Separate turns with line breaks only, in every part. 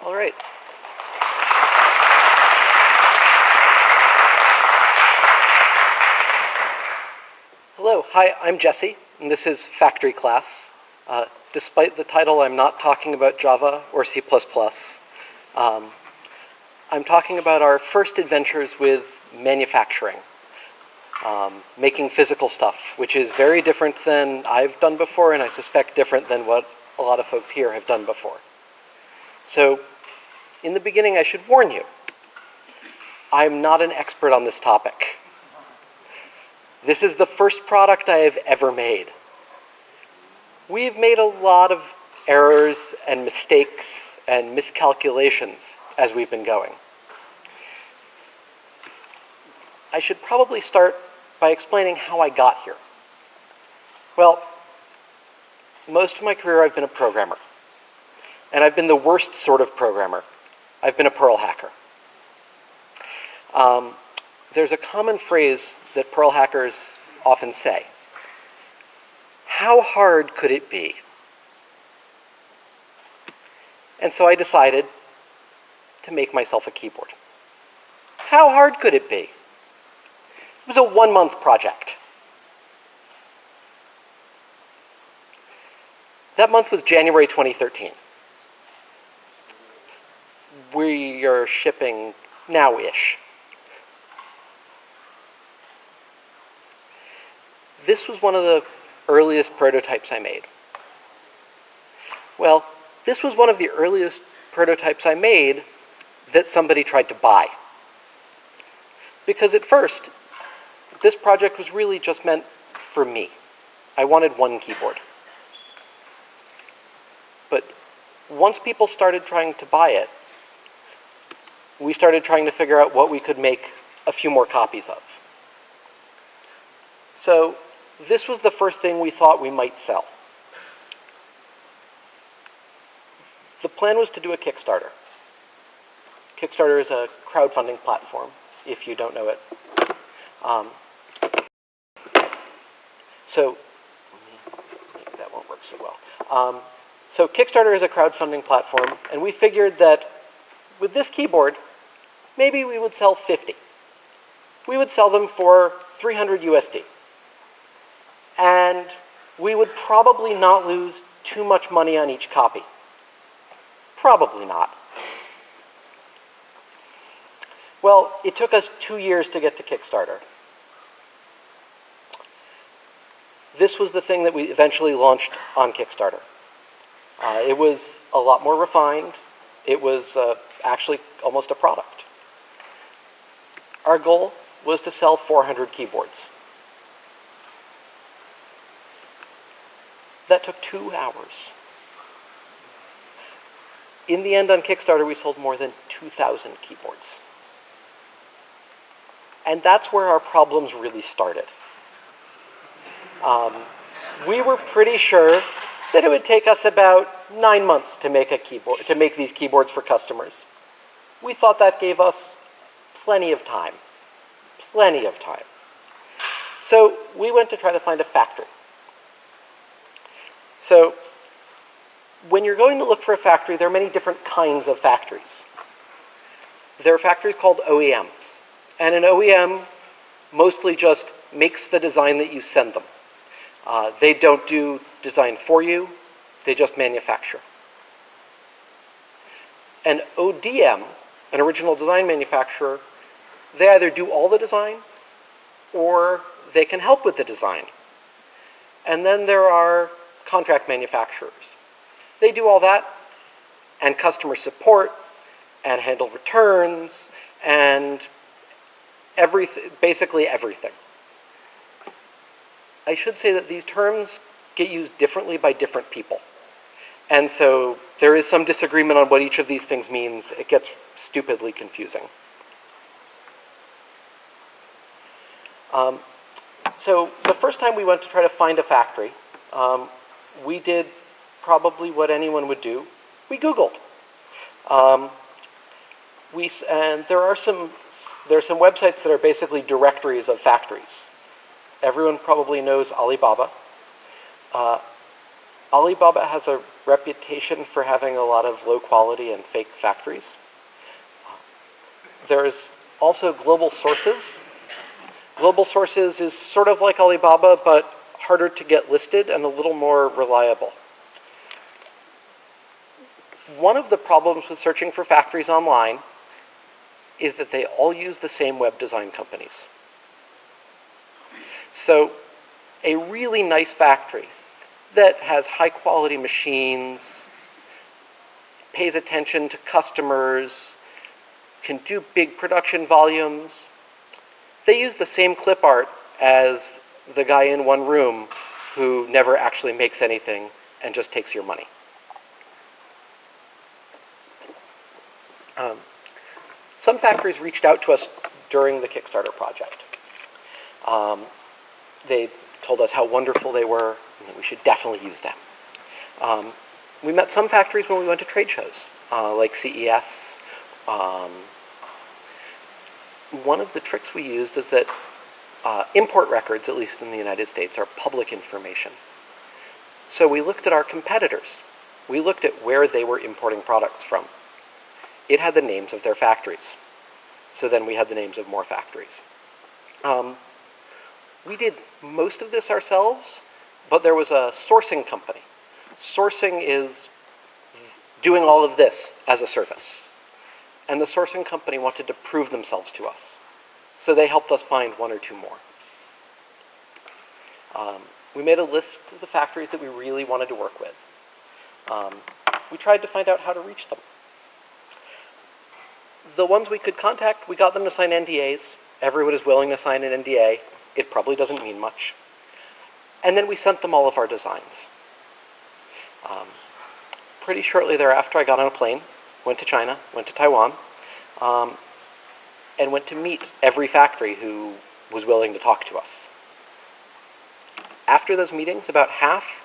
All right. Hello, hi, I'm Jesse, and this is Factory Class. Despite the title, I'm not talking about Java or C++. I'm talking about our first adventures with manufacturing, making physical stuff, which is very different than I've done before, and I suspect different than what a lot of folks here have done before. So, in the beginning, I should warn you, I'm not an expert on this topic. This is the first product I have ever made. We've made a lot of errors and mistakes and miscalculations as we've been going. I should probably start by explaining how I got here. Well, most of my career I've been a programmer. And I've been the worst sort of programmer. I've been a Perl hacker. There's a common phrase that Perl hackers often say. How hard could it be? And so I decided to make myself a keyboard. How hard could it be? It was a 1-month project. That month was January 2013. We are shipping now-ish. This was one of the earliest prototypes I made. Well, this was one of the earliest prototypes I made that somebody tried to buy. Because at first, this project was really just meant for me. I wanted one keyboard. But once people started trying to buy it, we started trying to figure out what we could make a few more copies of. So this was the first thing we thought we might sell. The plan was to do a Kickstarter. Kickstarter is a crowdfunding platform, if you don't know it. So maybe that won't work so well. So Kickstarter is a crowdfunding platform, and we figured that with this keyboard, maybe we would sell 50. We would sell them for 300 USD. And we would probably not lose too much money on each copy. Probably not. Well, it took us 2 years to get to Kickstarter. This was the thing that we eventually launched on Kickstarter. It was a lot more refined. It was actually almost a product. Our goal was to sell 400 keyboards. That took 2 hours. In the end, on Kickstarter, we sold more than 2,000 keyboards. And that's where our problems really started. We were pretty sure that it would take us about 9 months to make these keyboards for customers. We thought that gave us plenty of time. Plenty of time. So we went to try to find a factory. So when you're going to look for a factory, there are many different kinds of factories. There are factories called OEMs. And an OEM mostly just makes the design that you send them. They don't do design for you. They just manufacture. An ODM, an original design manufacturer, they either do all the design or they can help with the design. And then there are contract manufacturers. They do all that and customer support and handle returns and basically everything. I should say that these terms get used differently by different people. And so there is some disagreement on what each of these things means. It gets stupidly confusing. So the first time we went to try to find a factory, we did probably what anyone would do. We Googled. And there are some websites that are basically directories of factories. Everyone probably knows Alibaba. Alibaba has a reputation for having a lot of low quality and fake factories. There's also Global Sources. Global Sources is sort of like Alibaba, but harder to get listed and a little more reliable. One of the problems with searching for factories online is that they all use the same web design companies. So a really nice factory that has high quality machines, pays attention to customers, can do big production volumes, they use the same clip art as the guy in one room who never actually makes anything and just takes your money. Some factories reached out to us during the Kickstarter project. They told us how wonderful they were and that we should definitely use them. We met some factories when we went to trade shows, like CES. One of the tricks we used is that import records, at least in the United States, are public information. So we looked at our competitors. We looked at where they were importing products from. It had the names of their factories. So then we had the names of more factories. We did most of this ourselves, but there was a sourcing company. Sourcing is doing all of this as a service. And the sourcing company wanted to prove themselves to us. So they helped us find one or two more. We made a list of the factories that we really wanted to work with. We tried to find out how to reach them. The ones we could contact, we got them to sign NDAs. Everyone is willing to sign an NDA. It probably doesn't mean much. And then we sent them all of our designs. Pretty shortly thereafter, I got on a plane, went to China, went to Taiwan, and went to meet every factory who was willing to talk to us. After those meetings, about half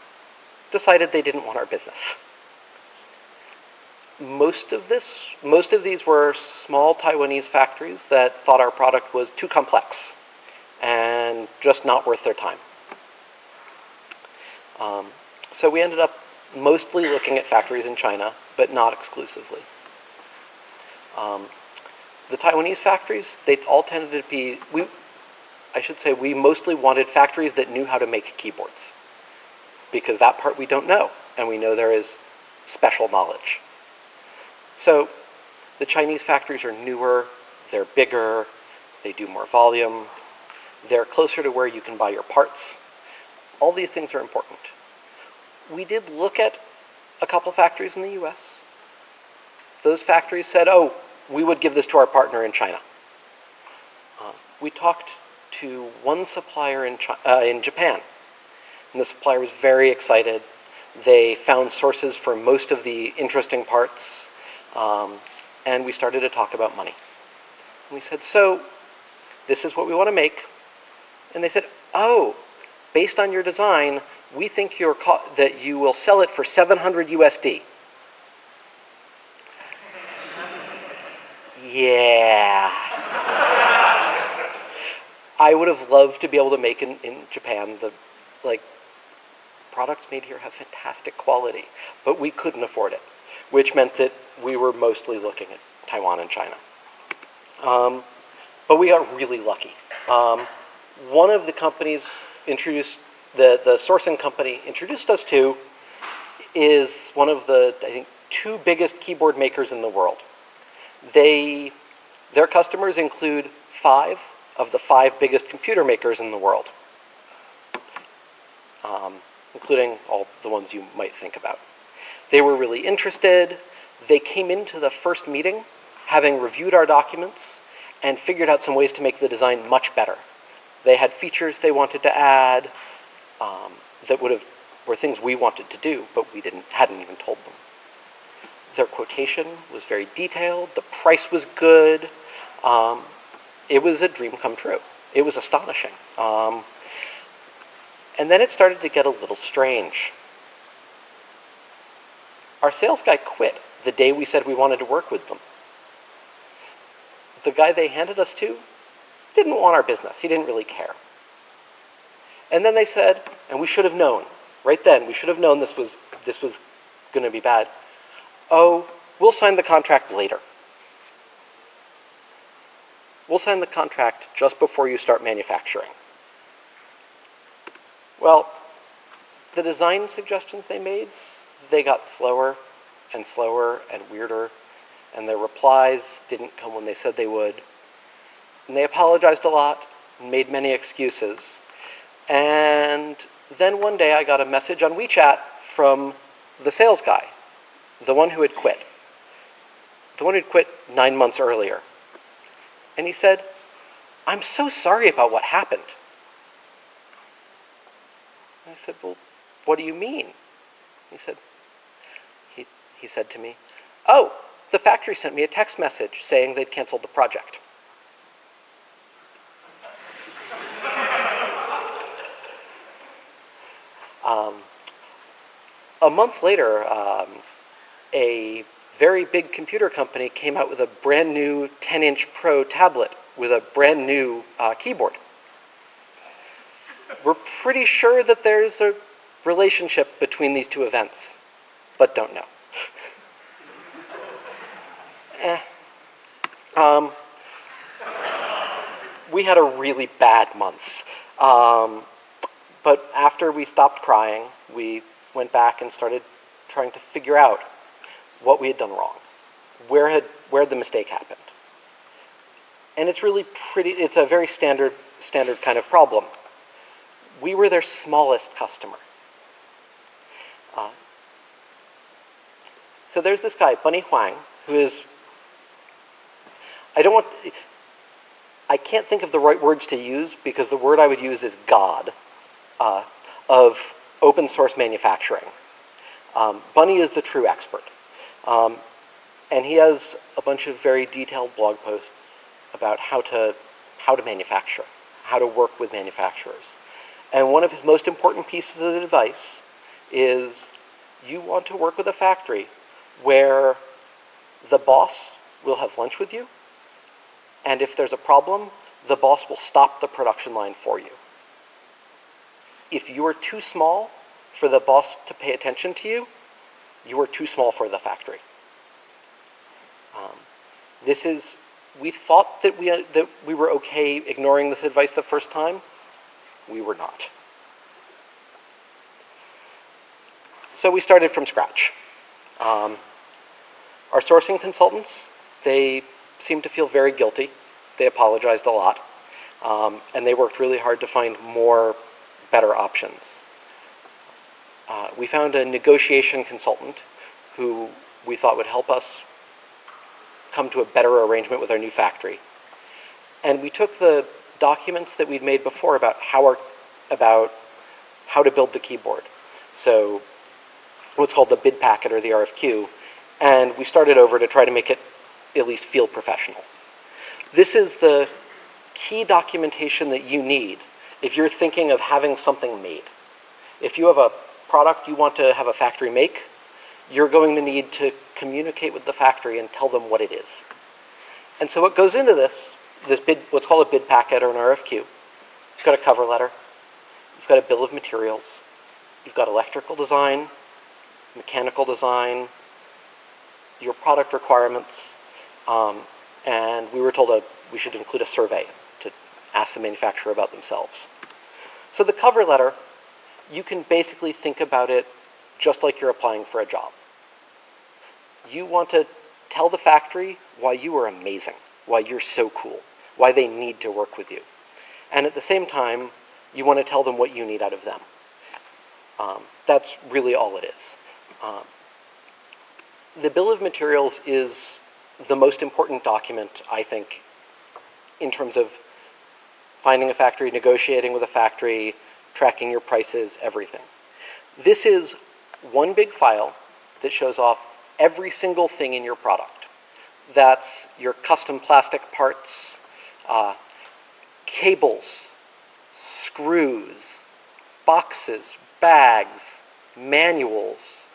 decided they didn't want our business. Most of these were small Taiwanese factories that thought our product was too complex and just not worth their time. So we ended up mostly looking at factories in China, but not exclusively. The Taiwanese factories, they all tended to be, we mostly wanted factories that knew how to make keyboards, because that part we don't know, and we know there is special knowledge. So the Chinese factories are newer, they're bigger, they do more volume, they're closer to where you can buy your parts. All these things are important. We did look at a couple factories in the US. Those factories said, oh, we would give this to our partner in China. We talked to one supplier in Japan, and the supplier was very excited. They found sources for most of the interesting parts, and we started to talk about money. And we said, so this is what we want to make. And they said, oh, based on your design, we think that you will sell it for 700 USD. Yeah. I would have loved to be able to make in Japan. Products made here have fantastic quality, but we couldn't afford it, which meant that we were mostly looking at Taiwan and China. But we got really lucky. One of the companies the sourcing company introduced us to is one of the, I think, 2 biggest keyboard makers in the world. Their customers include 5 of the 5 biggest computer makers in the world, including all the ones you might think about. They were really interested. They came into the first meeting having reviewed our documents and figured out some ways to make the design much better. They had features they wanted to add that were things we wanted to do, but we hadn't even told them. Their quotation was very detailed. The price was good. It was a dream come true. It was astonishing. And then it started to get a little strange. Our sales guy quit the day we said we wanted to work with them. The guy they handed us to didn't want our business. He didn't really care. And then they said, and we should have known, right then. We should have known this was going to be bad. Oh, we'll sign the contract later. We'll sign the contract just before you start manufacturing. Well, the design suggestions they made, they got slower and slower and weirder, and their replies didn't come when they said they would. And they apologized a lot and made many excuses. And then one day I got a message on WeChat from the sales guy, the one who had quit. The one who'd quit 9 months earlier. And he said, "I'm so sorry about what happened." And I said, "Well, what do you mean?" He said to me, "Oh, the factory sent me a text message saying they'd canceled the project." A month later, a very big computer company came out with a brand new 10-inch Pro tablet with a brand new keyboard. We're pretty sure that there's a relationship between these two events, but don't know. We had a really bad month. But after we stopped crying, we went back and started trying to figure out what we had done wrong. Where had the mistake happened? And it's a very standard kind of problem. We were their smallest customer. So there's this guy, Bunny Huang, who is, I can't think of the right words to use because the word I would use is God of open source manufacturing. Bunny is the true expert. And he has a bunch of very detailed blog posts about how to manufacture, how to work with manufacturers. And one of his most important pieces of advice is you want to work with a factory where the boss will have lunch with you, and if there's a problem, the boss will stop the production line for you. If you are too small for the boss to pay attention to you, you are too small for the factory. We thought that we were okay ignoring this advice the first time. We were not. So we started from scratch. Our sourcing consultants, they seemed to feel very guilty. They apologized a lot. And they worked really hard to find better options. We found a negotiation consultant who we thought would help us come to a better arrangement with our new factory. And we took the documents that we'd made before about how to build the keyboard. So what's called the bid packet or the RFQ, and we started over to try to make it at least feel professional. This is the key documentation that you need if you're thinking of having something made. If you have a product you want to have a factory make, you're going to need to communicate with the factory and tell them what it is. And so what goes into this bid, what's called a bid packet or an RFQ, you've got a cover letter, you've got a bill of materials, you've got electrical design, mechanical design, your product requirements, and we were told we should include a survey to ask the manufacturer about themselves. So the cover letter, you can basically think about it just like you're applying for a job. You want to tell the factory why you are amazing, why you're so cool, why they need to work with you. And at the same time, you want to tell them what you need out of them. That's really all it is. The bill of materials is the most important document, I think, in terms of finding a factory, negotiating with a factory, tracking your prices, everything. This is one big file that shows off every single thing in your product. That's your custom plastic parts, cables, screws, boxes, bags, manuals,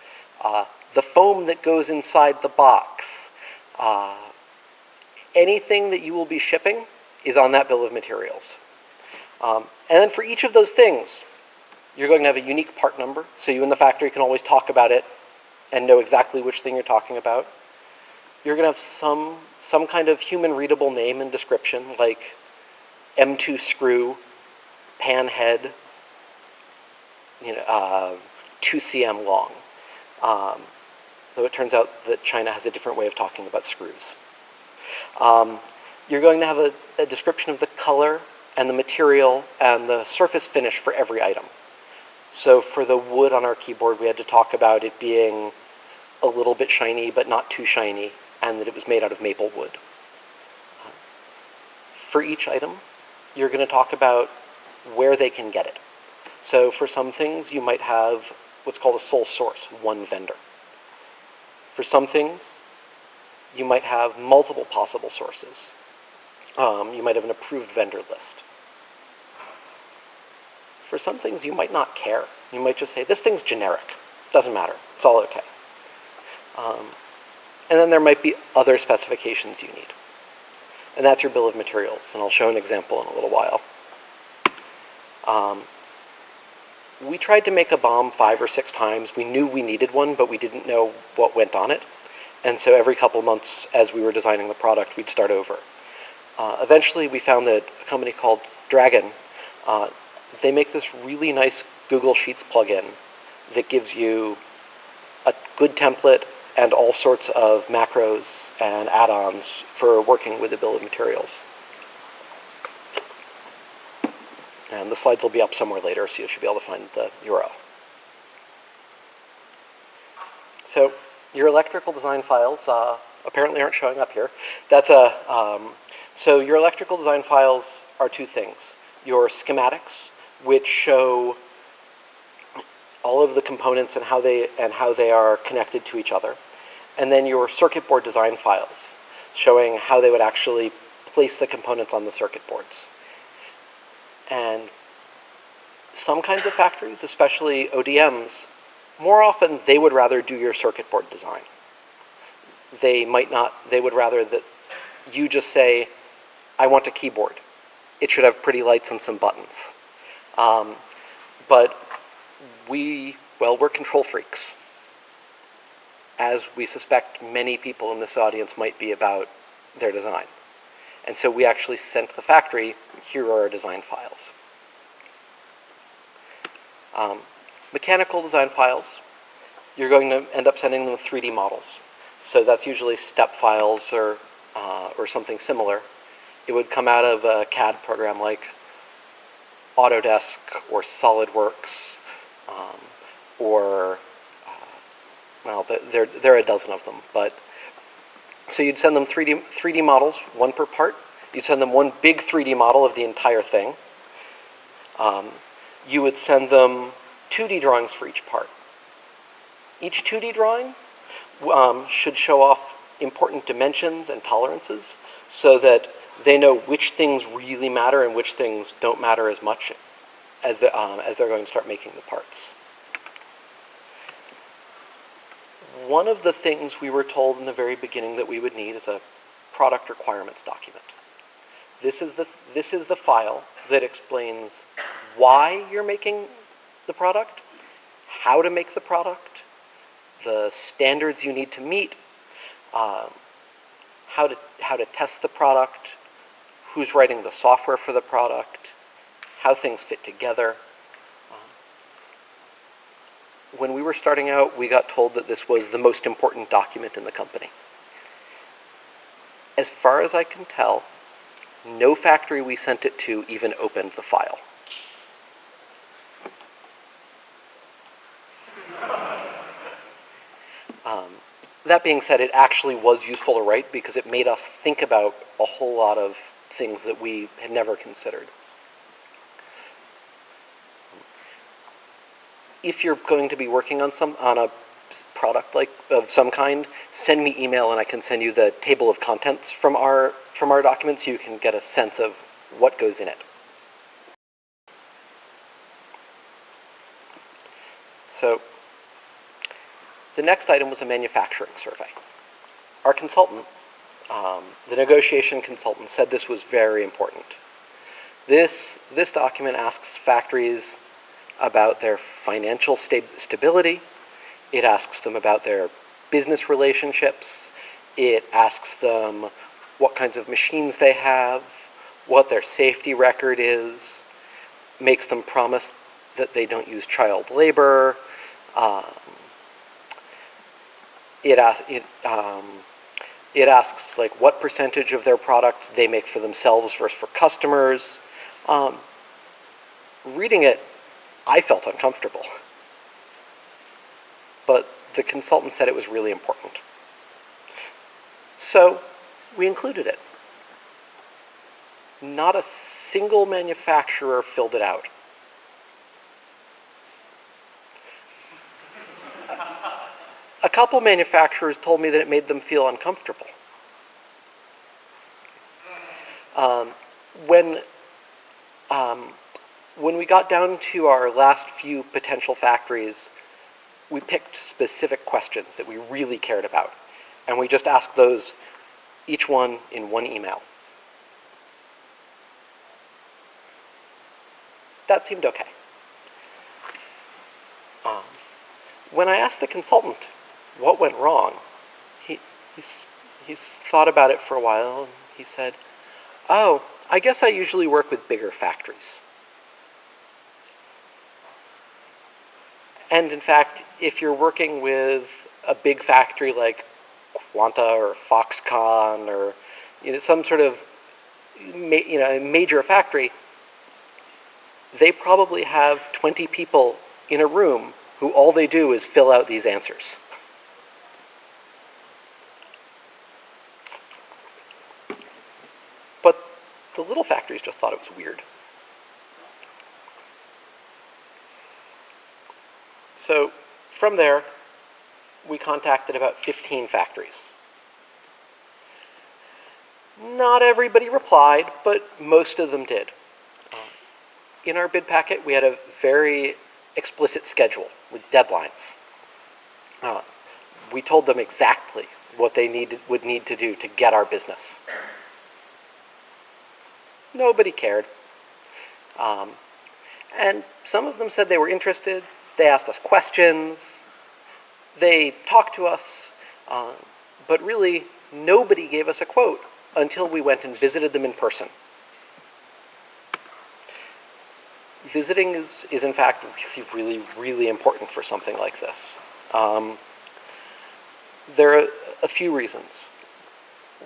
the foam that goes inside the box. Anything that you will be shipping is on that bill of materials. And then for each of those things, You're going to have a unique part number, so you in the factory can always talk about it and know exactly which thing you're talking about. You're going to have some kind of human readable name and description, like M2 screw, pan head, 2 cm long. Though it turns out that China has a different way of talking about screws. You're going to have a description of the color and the material and the surface finish for every item. So for the wood on our keyboard, we had to talk about it being a little bit shiny, but not too shiny, and that it was made out of maple wood. For each item, you're going to talk about where they can get it. So for some things, you might have what's called a sole source, one vendor. For some things, you might have multiple possible sources. You might have an approved vendor list. For some things, you might not care. You might just say, this thing's generic. Doesn't matter. It's all okay. And then there might be other specifications you need. And that's your bill of materials. And I'll show an example in a little while. We tried to make a bomb 5 or 6 times. We knew we needed one, but we didn't know what went on it. And so every couple months, as we were designing the product, we'd start over. Eventually, we found that a company called Dragon, they make this really nice Google Sheets plugin that gives you a good template and all sorts of macros and add-ons for working with the bill of materials. And the slides will be up somewhere later, so you should be able to find the URL. So your electrical design files apparently aren't showing up here. So your electrical design files are 2 things. Your schematics, which show all of the components and how they are connected to each other. And then your circuit board design files, showing how they would actually place the components on the circuit boards. And some kinds of factories, especially ODMs, more often they would rather do your circuit board design. They would rather that you just say, I want a keyboard. It should have pretty lights and some buttons. But we're control freaks, as we suspect many people in this audience might be about their design. And so we actually sent the factory, here are our design files. Mechanical design files, you're going to end up sending them 3D models. So that's usually step files or something similar. It would come out of a CAD program like Autodesk or SolidWorks, there are a dozen of them. But so you'd send them 3D models, 1 per part. You'd send them 1 big 3D model of the entire thing. You would send them 2D drawings for each part. Each 2D drawing should show off important dimensions and tolerances so that they know which things really matter and which things don't matter as much as they're going to start making the parts. One of the things we were told in the very beginning that we would need is a product requirements document. This is the file that explains why you're making the product, how to make the product, the standards you need to meet, how to test the product, who's writing the software for the product, how things fit together. When we were starting out, we got told that this was the most important document in the company. As far as I can tell, no factory we sent it to even opened the file. That being said, it actually was useful to write because it made us think about a whole lot of things that we had never considered. If you're going to be working on a product of some kind, send me email and I can send you the table of contents from our document so you can get a sense of what goes in it. So the next item was a manufacturing survey. Our consultant, the negotiation consultant, said this was very important. This document asks factories about their financial stability. It asks them about their business relationships. It asks them what kinds of machines they have, what their safety record is, makes them promise that they don't use child labor. It asks like what percentage of their products they make for themselves versus for customers. Reading it, I felt uncomfortable. But the consultant said it was really important. So we included it. Not a single manufacturer filled it out. A couple manufacturers told me that it made them feel uncomfortable. When we got down to our last few potential factories, we picked specific questions that we really cared about, and we just asked those, each one in one email. That seemed okay. When I asked the consultant what went wrong, he's thought about it for a while, and he said, "Oh, I guess I usually work with bigger factories." And in fact, if you're working with a big factory like Quanta or Foxconn or some sort of major factory, they probably have 20 people in a room who all they do is fill out these answers. But the little factories just thought it was weird. So from there, we contacted about 15 factories. Not everybody replied, but most of them did. In our bid packet, we had a very explicit schedule with deadlines. We told them exactly what they would need to do to get our business. Nobody cared. And some of them said they were interested. They asked us questions. They talked to us. But really, nobody gave us a quote until we went and visited them in person. Visiting is in fact really, really important for something like this. There are a few reasons.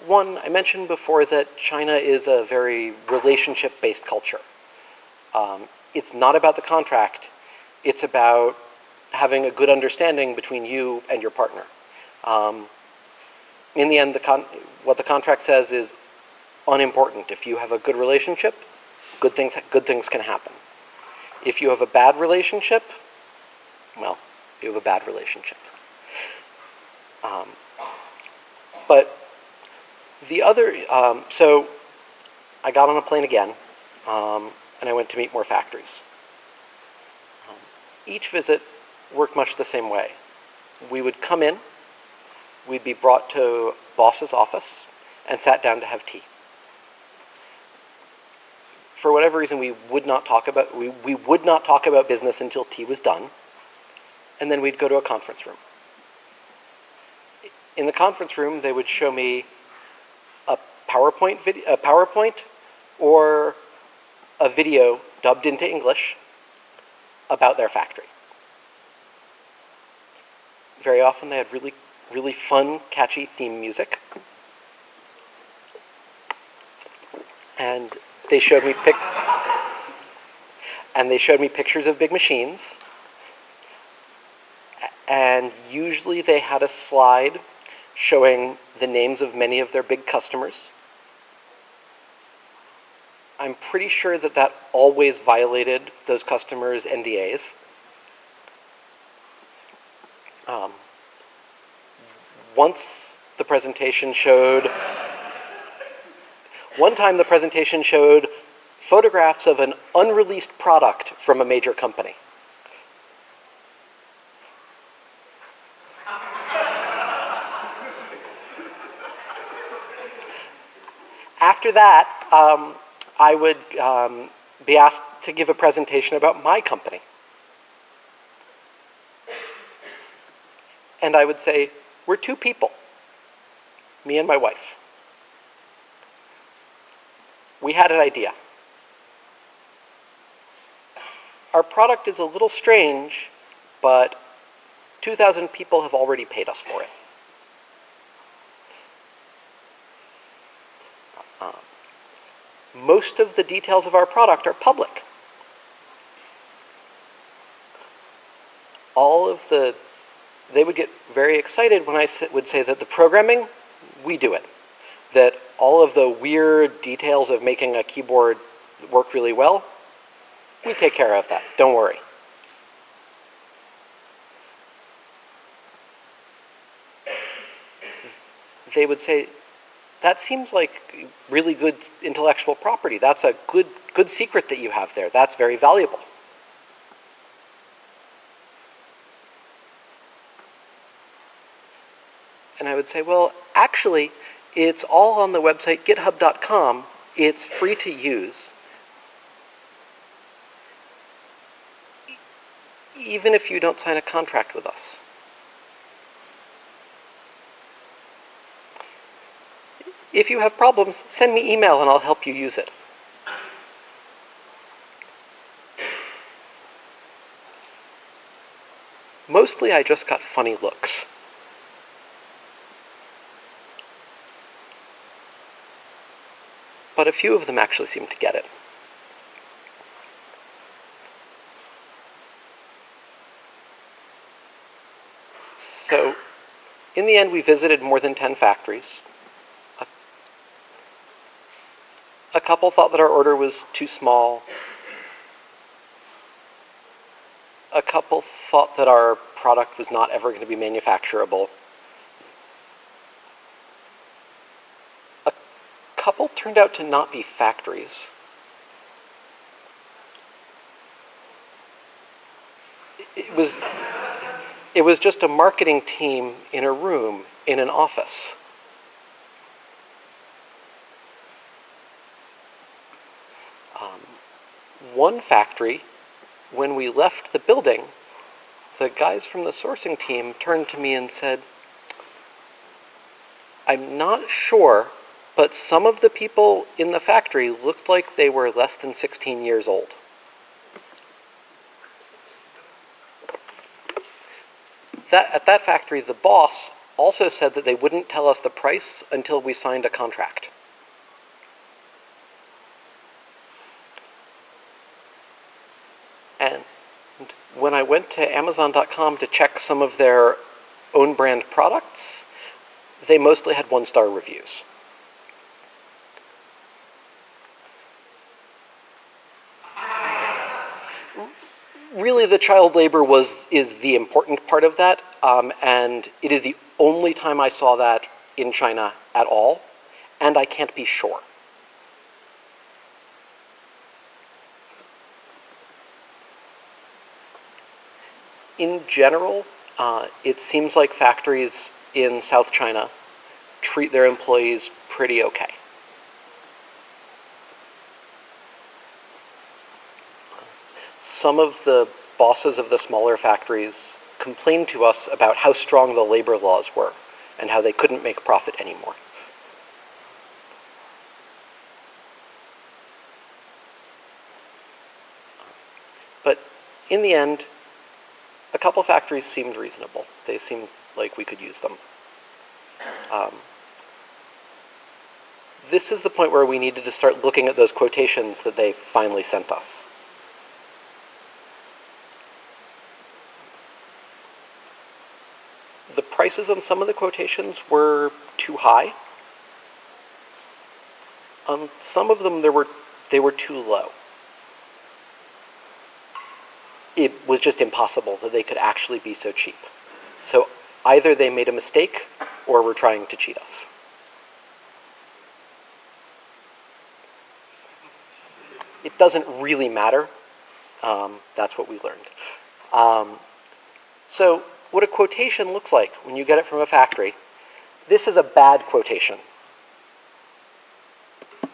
One, I mentioned before that China is a very relationship-based culture. It's not about the contract. It's about having a good understanding between you and your partner. In the end, what the contract says is unimportant. If you have a good relationship, good things can happen. If you have a bad relationship, well, you have a bad relationship. But the other, so I got on a plane again, and I went to meet more factories. Each visit worked much the same way. We would come in, we'd be brought to boss's office, and sat down to have tea. For whatever reason, we would not talk about business until tea was done, and then we'd go to a conference room. In the conference room, they would show me a PowerPoint or a video dubbed into English about their factory. Very often, they had really, really fun, catchy theme music, and they showed me pictures of big machines, and usually they had a slide showing the names of many of their big customers. I'm pretty sure that always violated those customers' NDAs. One time the presentation showed photographs of an unreleased product from a major company. After that, I would be asked to give a presentation about my company. and I would say, we're two people, me and my wife. We had an idea. Our product is a little strange, but 2,000 people have already paid us for it. Most of the details of our product are public. They would get very excited when I would say that the programming, we do it. That all of the weird details of making a keyboard work really well, we take care of that, don't worry. They would say, that seems like really good intellectual property. That's a good secret that you have there. That's very valuable. And I would say, well, actually, it's all on the website github.com. It's free to use. Even if you don't sign a contract with us. If you have problems, send me email and I'll help you use it. Mostly I just got funny looks. But a few of them actually seemed to get it. So, in the end, we visited more than 10 factories. A couple thought that our order was too small. A couple thought that our product was not ever going to be manufacturable. A couple turned out to not be factories. It was just a marketing team in a room, in an office. One factory, when we left the building, the guys from the sourcing team turned to me and said, I'm not sure, but some of the people in the factory looked like they were less than 16 years old. At that factory, the boss also said that they wouldn't tell us the price until we signed a contract. And when I went to Amazon.com to check some of their own brand products, they mostly had 1-star reviews. Really, the child labor is the important part of that, and it is the only time I saw that in China at all, and I can't be sure. In general, it seems like factories in South China treat their employees pretty okay. Some of the bosses of the smaller factories complained to us about how strong the labor laws were and how they couldn't make profit anymore. But in the end, a couple factories seemed reasonable. They seemed like we could use them. This is the point where we needed to start looking at those quotations that they finally sent us. The prices on some of the quotations were too high. On some of them, they were too low. It was just impossible that they could actually be so cheap. So either they made a mistake or were trying to cheat us. It doesn't really matter. That's what we learned. So what a quotation looks like when you get it from a factory. This is a bad quotation. Let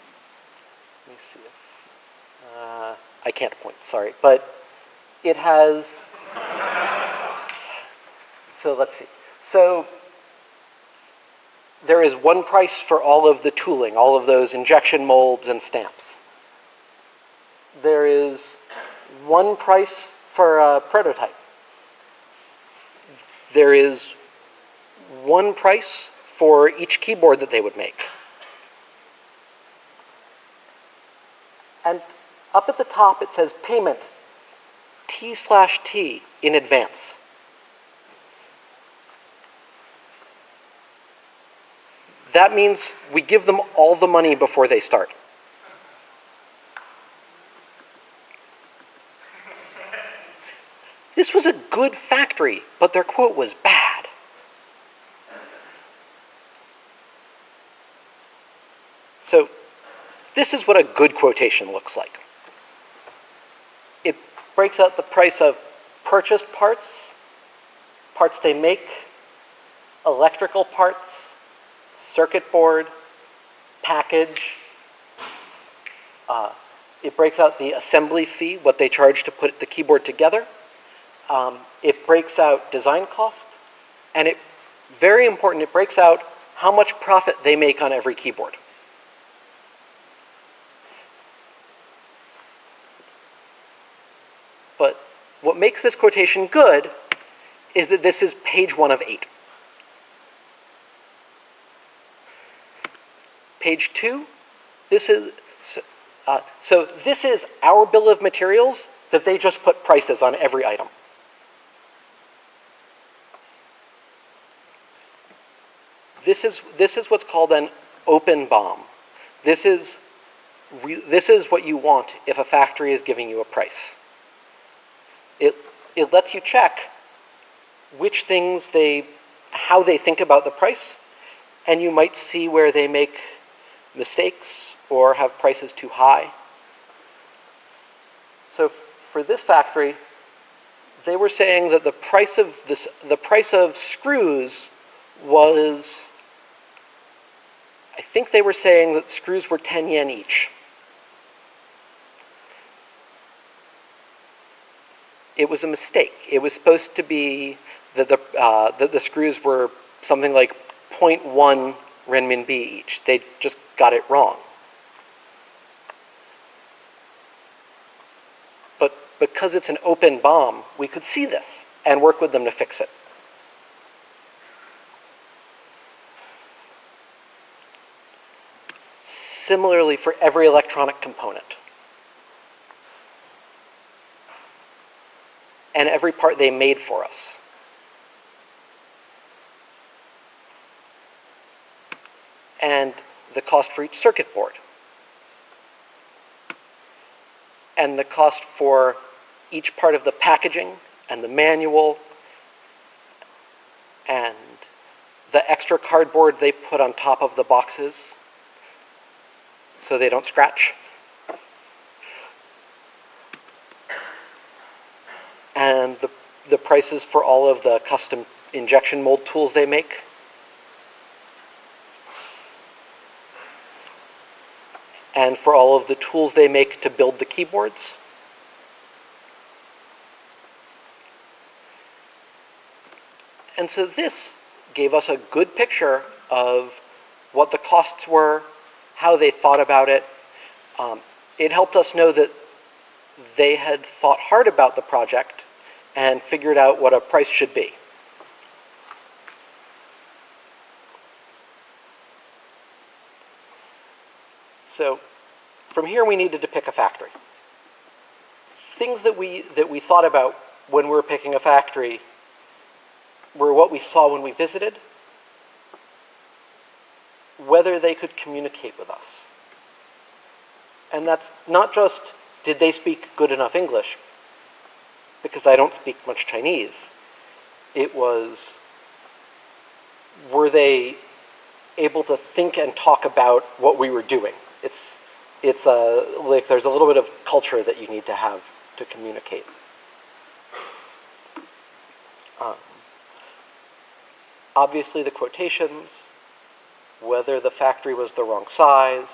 me see if... I can't point, sorry. But it has... So let's see. So there is one price for all of the tooling, all of those injection molds and stamps. There is one price for a prototype. There is one price for each keyboard that they would make. And up at the top it says payment T/T in advance. That means we give them all the money before they start. This was a good factory, but their quote was bad. So this is what a good quotation looks like. It breaks out the price of purchased parts, parts they make, electrical parts, circuit board, package. It breaks out the assembly fee, what they charge to put the keyboard together. It breaks out design cost, and very important, it breaks out how much profit they make on every keyboard. But what makes this quotation good is that this is page 1 of 8. Page 2, this is our bill of materials that they just put prices on every item. This is what's called an open BOM. This is what you want if a factory is giving you a price. It lets you check which things how they think about the price, and you might see where they make mistakes or have prices too high. So for this factory, they were saying that the price of screws was, I think they were saying that screws were 10 yen each. It was a mistake. It was supposed to be that the screws were something like 0.1 renminbi each. They just got it wrong. But because it's an open BOM, we could see this and work with them to fix it. Similarly for every electronic component. And every part they made for us. And the cost for each circuit board. And the cost for each part of the packaging and the manual and the extra cardboard they put on top of the boxes so they don't scratch. And the prices for all of the custom injection mold tools they make. And for all of the tools they make to build the keyboards. And so this gave us a good picture of what the costs were, how they thought about it. It helped us know that they had thought hard about the project and figured out what a price should be. So from here we needed to pick a factory. Things that we thought about when we were picking a factory were what we saw when we visited, whether they could communicate with us. And that's not just, did they speak good enough English? Because I don't speak much Chinese. It was, were they able to think and talk about what we were doing? It's like there's a little bit of culture that you need to have to communicate. Obviously the quotations, whether the factory was the wrong size,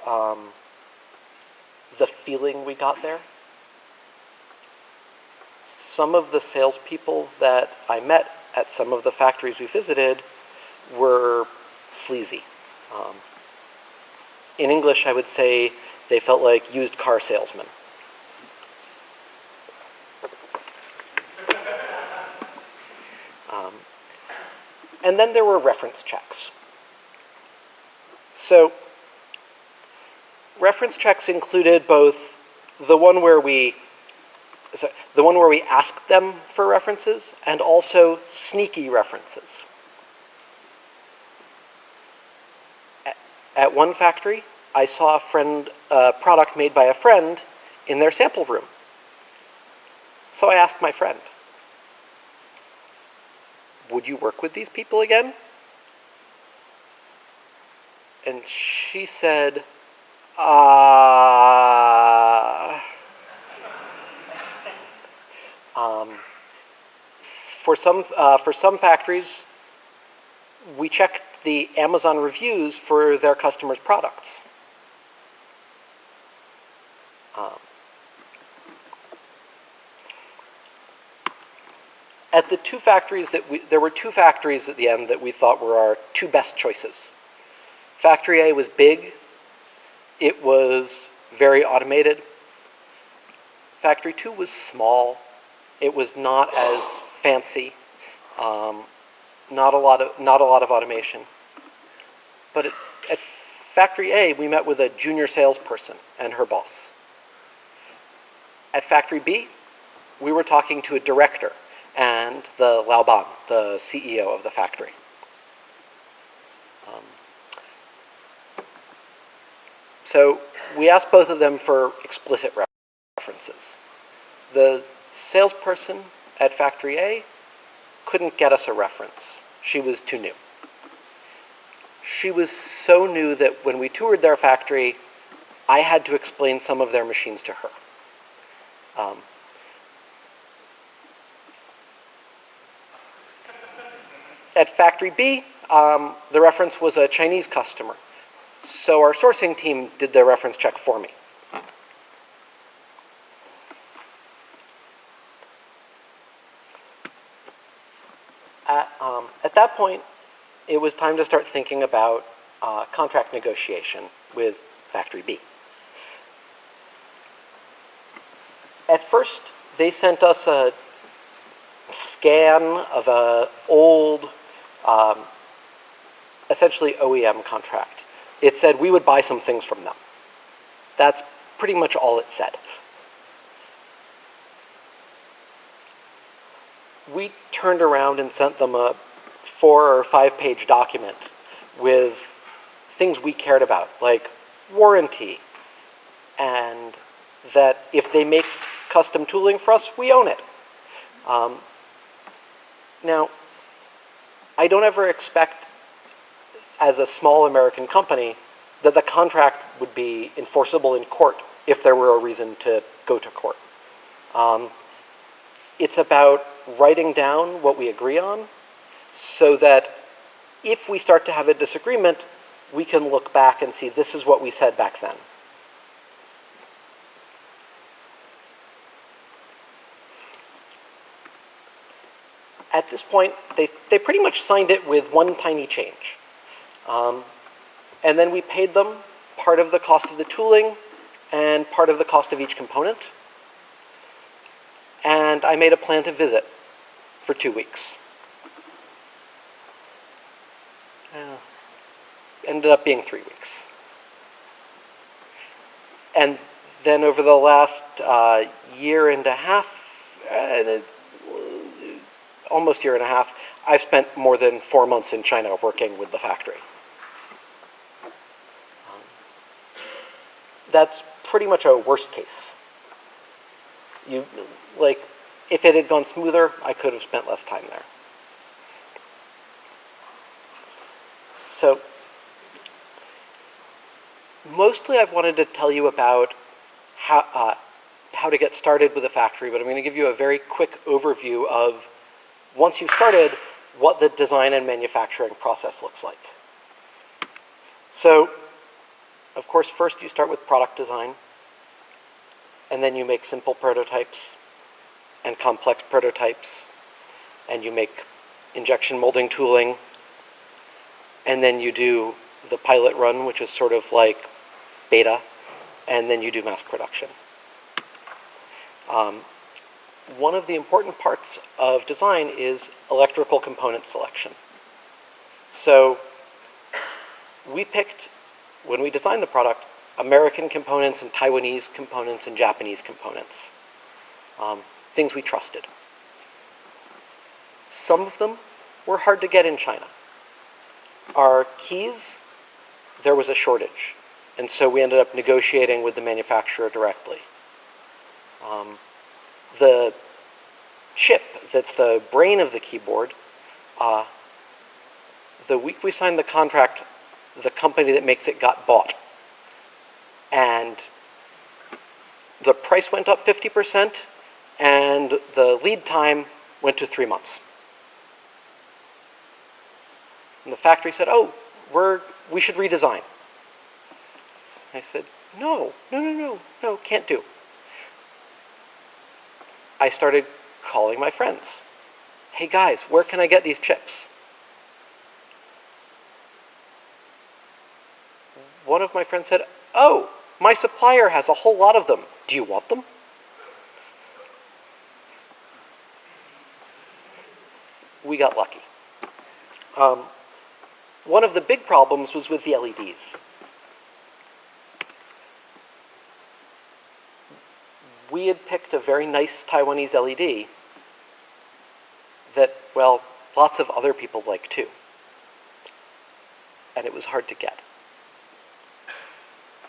the feeling we got there. Some of the salespeople that I met at some of the factories we visited were sleazy. In English, I would say they felt like used car salesmen. And then there were reference checks. So reference checks included both the one where we asked them for references and also sneaky references. At one factory, I saw a product made by a friend in their sample room. So I asked my friend, "Would you work with these people again?" And she said, for some factories, we checked the Amazon reviews for their customers' products. At the two factories there were two factories at the end that we thought were our two best choices. Factory A was big. It was very automated. Factory 2 was small. It was not as fancy. Not a lot of automation. But at Factory A, we met with a junior salesperson and her boss. At Factory B, we were talking to a director and the Laoban, the CEO of the factory. So we asked both of them for explicit references. The salesperson at Factory A couldn't get us a reference. She was too new. She was so new that when we toured their factory, I had to explain some of their machines to her. At Factory B, the reference was a Chinese customer. So our sourcing team did their reference check for me. At that point, it was time to start thinking about contract negotiation with Factory B. At first, they sent us a scan of an old, essentially OEM contract. It said we would buy some things from them. That's pretty much all it said. We turned around and sent them a 4 or 5 page document with things we cared about, like warranty, and that if they make custom tooling for us, we own it. Now, I don't ever expect, as a small American company, that the contract would be enforceable in court if there were a reason to go to court. It's about writing down what we agree on so that if we start to have a disagreement, we can look back and see this is what we said back then. At this point, they pretty much signed it with one tiny change. And then we paid them part of the cost of the tooling and part of the cost of each component. And I made a plan to visit for 2 weeks. Ended up being 3 weeks. And then over the last year and a half, almost year and a half, I've spent more than 4 months in China working with the factory. That's pretty much a worst case. If it had gone smoother, I could have spent less time there. So, mostly I've wanted to tell you about how to get started with a factory, but I'm going to give you a very quick overview of, once you've started, what the design and manufacturing process looks like. So, of course, first you start with product design, and then you make simple prototypes and complex prototypes, and you make injection molding tooling, and then you do the pilot run, which is sort of like beta, and then you do mass production. One of the important parts of design is electrical component selection. So we picked, when we designed the product, American components and Taiwanese components and Japanese components, things we trusted. Some of them were hard to get in China. Our keys, there was a shortage, and so we ended up negotiating with the manufacturer directly. The chip that's the brain of the keyboard, the week we signed the contract, the company that makes it got bought. And the price went up 50%, and the lead time went to 3 months. And the factory said, oh, we should redesign. I said, no, can't do. I started calling my friends. Hey guys, where can I get these chips? One of my friends said, oh, my supplier has a whole lot of them. Do you want them? We got lucky. One of the big problems was with the LEDs. We had picked a very nice Taiwanese LED that, well, lots of other people like too. And it was hard to get.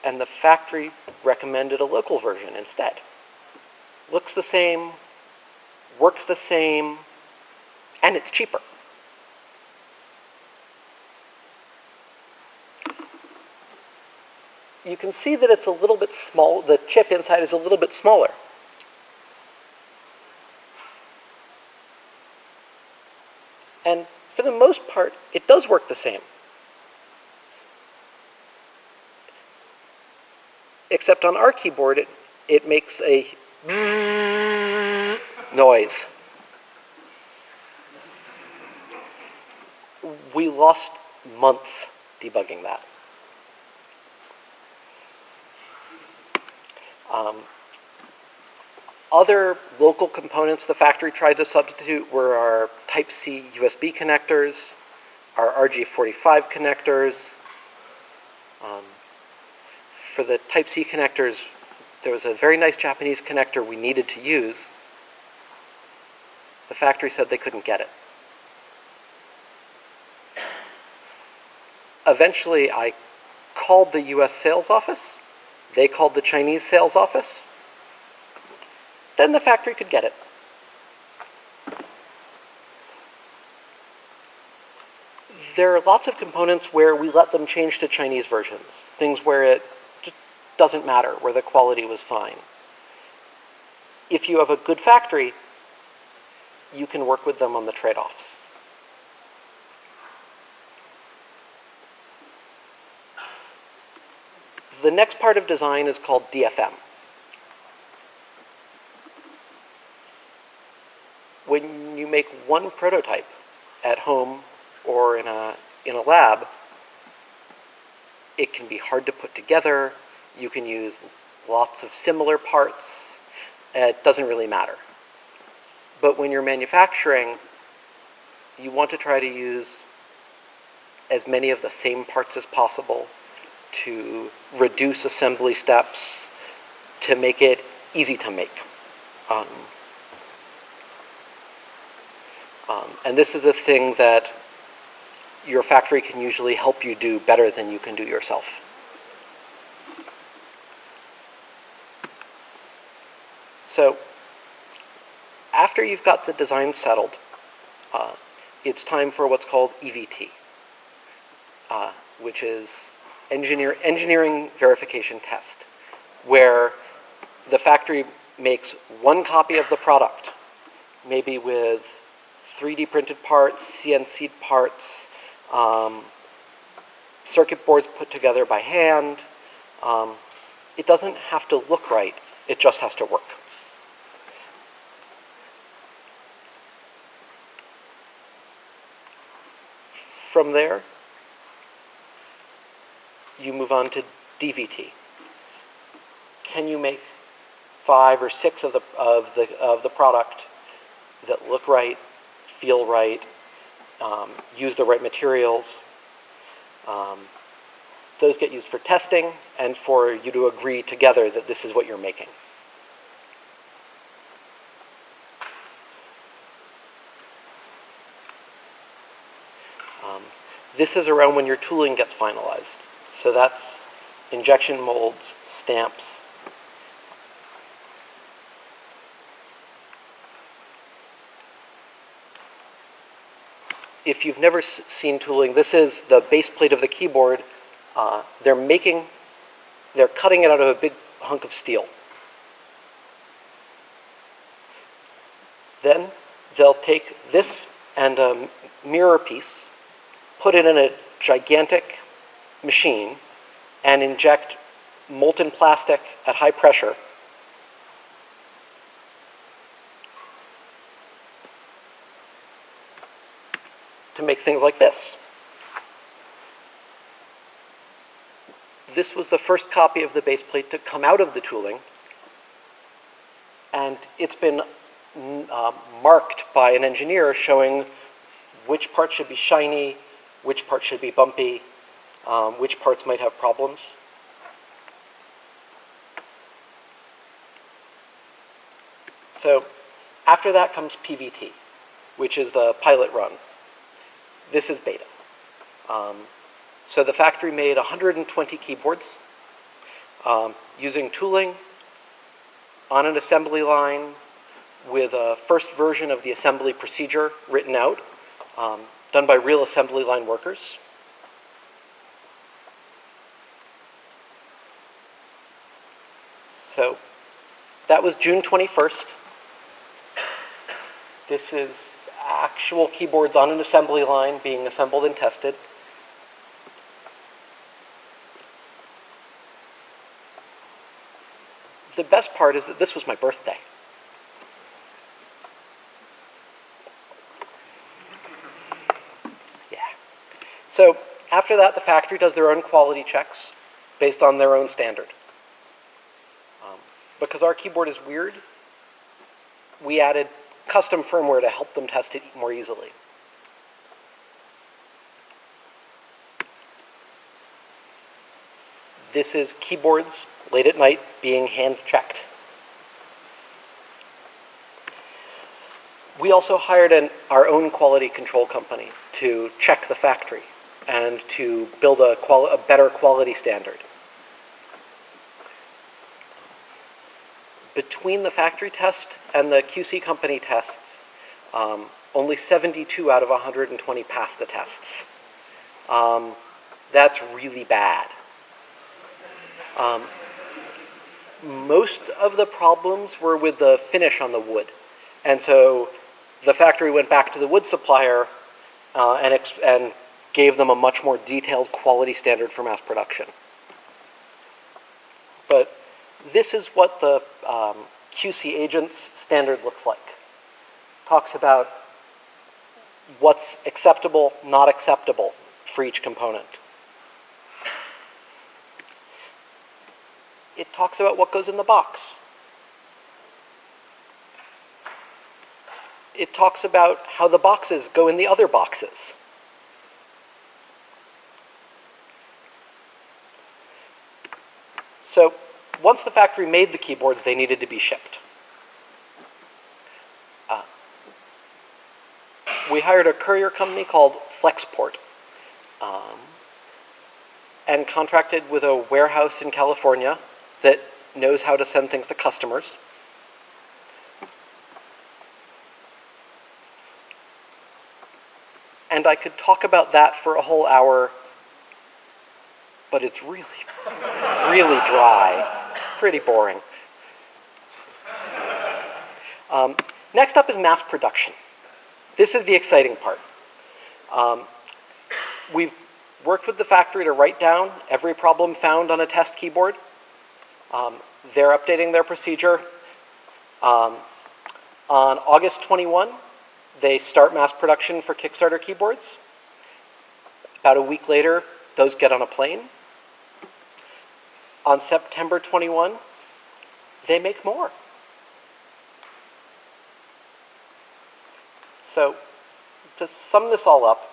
And the factory recommended a local version instead. Looks the same, works the same, and it's cheaper. You can see that it's a little bit small, the chip inside is a little bit smaller. And for the most part, it does work the same. Except on our keyboard, it makes a noise. We lost months debugging that. Other local components the factory tried to substitute were our Type-C USB connectors, our RG45 connectors. For the Type-C connectors, there was a very nice Japanese connector we needed to use. The factory said they couldn't get it. Eventually, I called the US sales office. They called the Chinese sales office. Then the factory could get it. There are lots of components where we let them change to Chinese versions, things where it just doesn't matter, where the quality was fine. If you have a good factory, you can work with them on the trade-offs. The next part of design is called DFM. When you make one prototype at home or in a lab, it can be hard to put together. You can use lots of similar parts. It doesn't really matter. But when you're manufacturing, you want to try to use as many of the same parts as possible to reduce assembly steps, to make it easy to make. And this is a thing that your factory can usually help you do better than you can do yourself. So after you've got the design settled, it's time for what's called EVT, which is engineering verification test, where the factory makes one copy of the product, maybe with 3D printed parts, CNC'd parts, circuit boards put together by hand. It doesn't have to look right, it just has to work. From there, you move on to DVT. Can you make 5 or 6 of the product that look right, feel right, use the right materials? Those get used for testing and for you to agree together that this is what you're making. This is around when your tooling gets finalized. So that's injection molds, stamps. If you've never seen tooling, this is the base plate of the keyboard. They're cutting it out of a big hunk of steel. Then they'll take this and a mirror piece, put it in a gigantic machine, and inject molten plastic at high pressure. To make things like this. This was the first copy of the base plate to come out of the tooling, and it's been marked by an engineer showing which part should be shiny, which part should be bumpy, which parts might have problems. So after that comes PVT, which is the pilot run. This is beta. So the factory made 120 keyboards using tooling on an assembly line with a first version of the assembly procedure written out, done by real assembly line workers. So that was June 21st. This is actual keyboards on an assembly line being assembled and tested. The best part is that this was my birthday. Yeah. So after that, the factory does their own quality checks based on their own standard. Because our keyboard is weird, we added custom firmware to help them test it more easily. This is keyboards late at night being hand-checked. We also hired our own quality control company to check the factory and to build a better quality standard. Between the factory test and the QC company tests, only 72 out of 120 passed the tests. That's really bad. Most of the problems were with the finish on the wood. And so the factory went back to the wood supplier and gave them a much more detailed quality standard for mass production. But this is what the QC agent's standard looks like. Talks about what's acceptable, not acceptable for each component. It talks about what goes in the box. It talks about how the boxes go in the other boxes. So once the factory made the keyboards, they needed to be shipped. We hired a courier company called Flexport and contracted with a warehouse in California that knows how to send things to customers. And I could talk about that for a whole hour, but it's really, really dry. It's pretty boring. Next up is mass production. This is the exciting part. We've worked with the factory to write down every problem found on a test keyboard. They're updating their procedure. On August 21, they start mass production for Kickstarter keyboards. About a week later, those get on a plane. On September 21, they make more. So to sum this all up,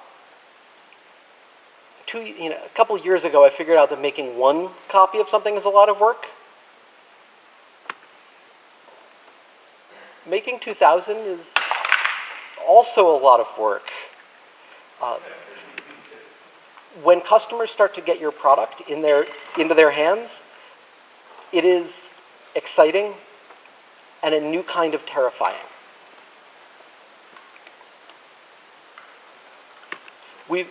a couple years ago, I figured out that making one copy of something is a lot of work. Making 2,000 is also a lot of work. When customers start to get your product into their hands, it is exciting and a new kind of terrifying. We've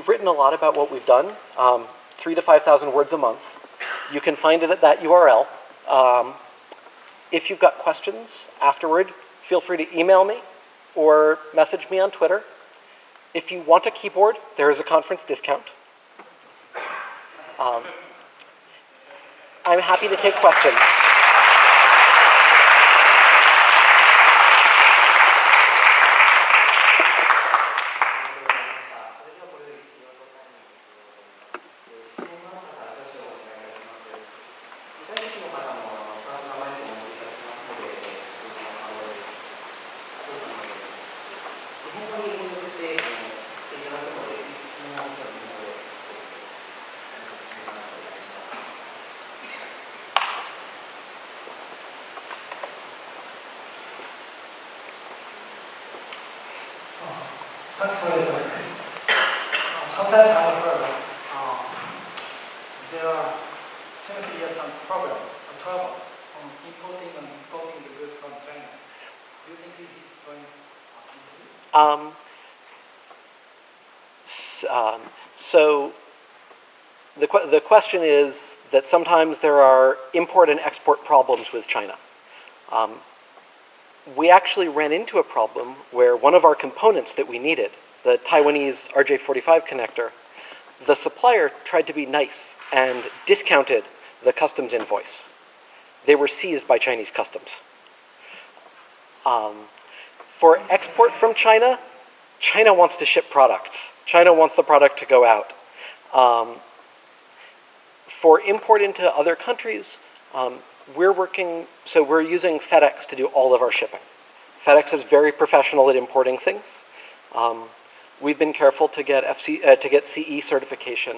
written a lot about what we've done, 3,000 to 5,000 words a month. You can find it at that URL. If you've got questions afterward, feel free to email me or message me on Twitter. If you want a keyboard, there is a conference discount. I'm happy to take questions.
Sometimes I have heard there seems to be some trouble on importing and exporting the goods from China. Do you think this is going to continue?
So the question is that sometimes there are import and export problems with China. We actually ran into a problem where one of our components that we needed, the Taiwanese RJ45 connector, the supplier tried to be nice and discounted the customs invoice. They were seized by Chinese customs. For export from China, China wants to ship products. China wants the product to go out. For import into other countries, we're using FedEx to do all of our shipping. FedEx is very professional at importing things. We've been careful to get CE certification,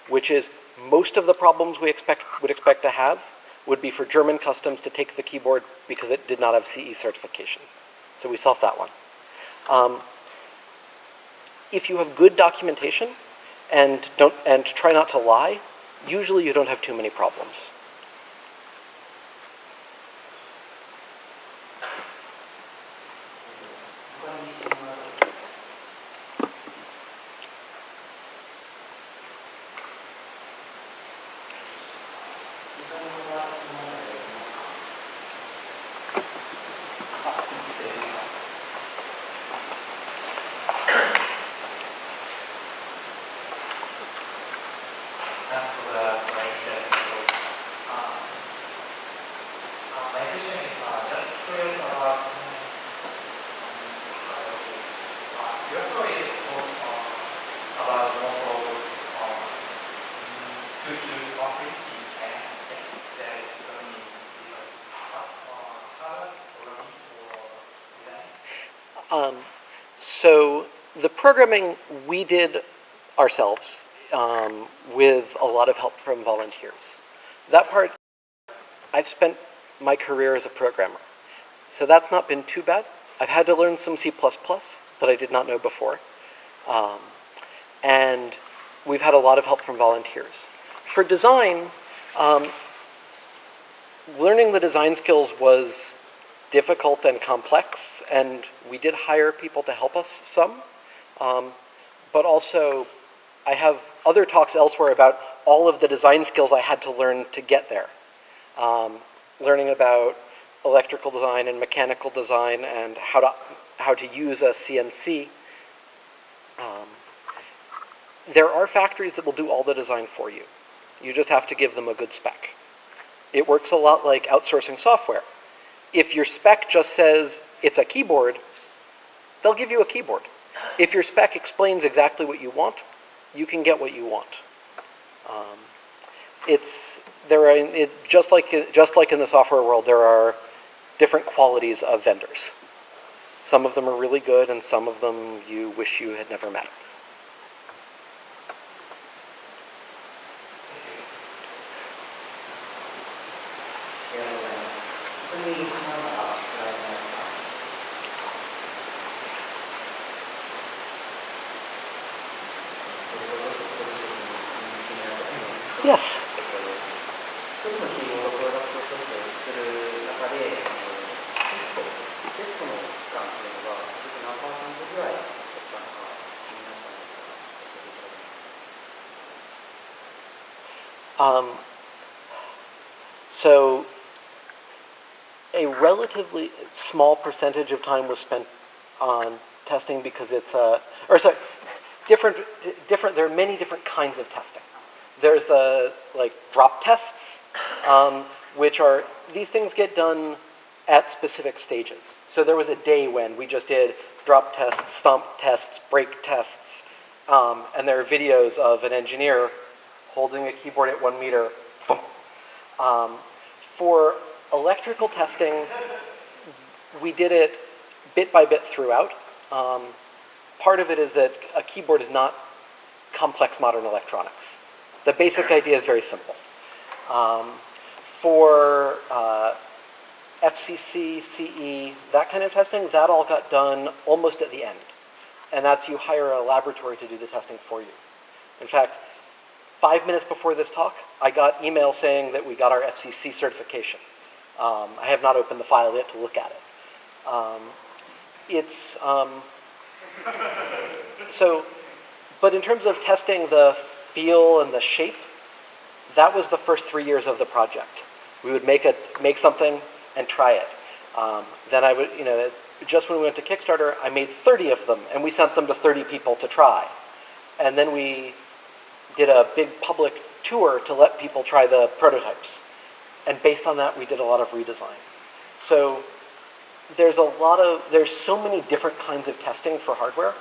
which is most of the problems we would expect to have would be for German customs to take the keyboard because it did not have CE certification. So we solved that one. If you have good documentation and try not to lie, usually you don't have too many problems. So the programming we did ourselves with a lot of help from volunteers. That part, I've spent my career as a programmer. So that's not been too bad. I've had to learn some C++ that I did not know before. And we've had a lot of help from volunteers. For design, learning the design skills was difficult and complex, and we did hire people to help us some. But also, I have other talks elsewhere about all of the design skills I had to learn to get there. Learning about electrical design and mechanical design and how to use a CNC. There are factories that will do all the design for you. You just have to give them a good spec. It works a lot like outsourcing software. If your spec just says it's a keyboard, they'll give you a keyboard. if your spec explains exactly what you want, you can get what you want. Just like in the software world, there are different qualities of vendors. Some of them are really good, and some of them you wish you had never met. Yes.
一つのキーボードプロダクト構成を作る中で、テストの期間というのが、何%ぐらいだったのか気になったんですが、教えていただけますか。
So a relatively small percentage of time was spent on testing because it's different. There are many different kinds of testing. There's the drop tests, which are, these things get done at specific stages. So there was a day when we just did drop tests, stomp tests, break tests, and there are videos of an engineer holding a keyboard at 1 meter. For electrical testing, we did it bit by bit throughout. Part of it is that a keyboard is not complex modern electronics. The basic idea is very simple. For FCC, CE, that kind of testing, that all got done almost at the end. And that's you hire a laboratory to do the testing for you. In fact, 5 minutes before this talk, I got email saying that we got our FCC certification. I have not opened the file yet to look at it. But in terms of testing the feel and the shape, that was the first 3 years of the project. We would make something and try it. Then I would, just when we went to Kickstarter, I made 30 of them, and we sent them to 30 people to try. And then we did a big public tour to let people try the prototypes. And based on that, we did a lot of redesign. So there's so many different kinds of testing for hardware.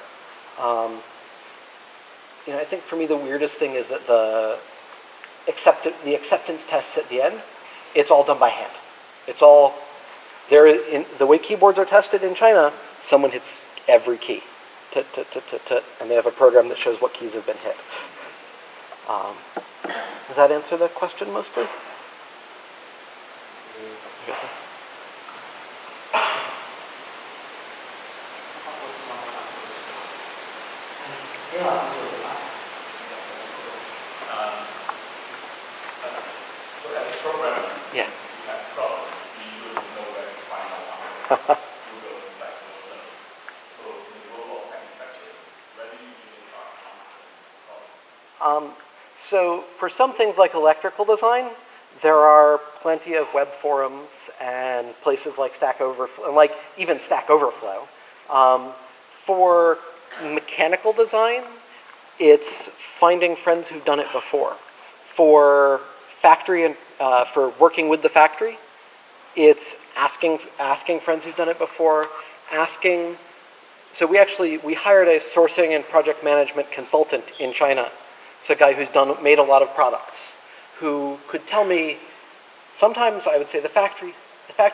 I think for me the weirdest thing is that the acceptance tests at the end, it's all done by hand. It's all the way keyboards are tested in China, someone hits every key, and they have a program that shows what keys have been hit. Does that answer the question mostly? Okay.
So as a programmer,
Yeah.
you have problems, you wouldn't know where to find out Google and Stack Overflow. So in the role of manufacturing, where do you usually find problems?
So for some things like electrical design, there are plenty of web forums and places like Stack Overflow, and like even Stack Overflow. For mechanical design, it's finding friends who've done it before. For factory and for working with the factory, it's asking friends who've done it before. So we hired a sourcing and project management consultant in China. It's a guy who's made a lot of products, who could tell me. Sometimes I would say the factory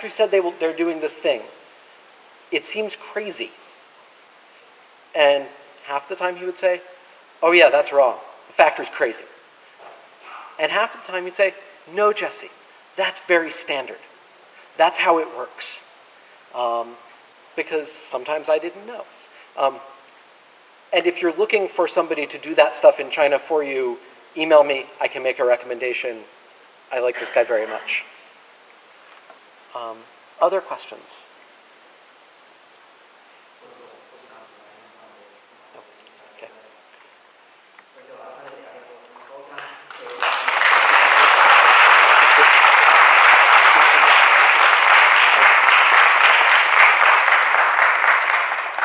said they're doing this thing. It seems crazy. And half the time he would say, "Oh yeah, that's wrong. The factory's crazy." And half the time he'd say, "No, Jesse, that's very standard. That's how it works." Because sometimes I didn't know. And if you're looking for somebody to do that stuff in China for you, email me. I can make a recommendation. I like this guy very much. Other questions? Okay.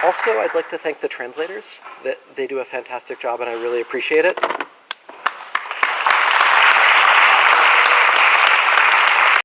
Also, I'd like to thank the translators. They do a fantastic job, and I really appreciate it.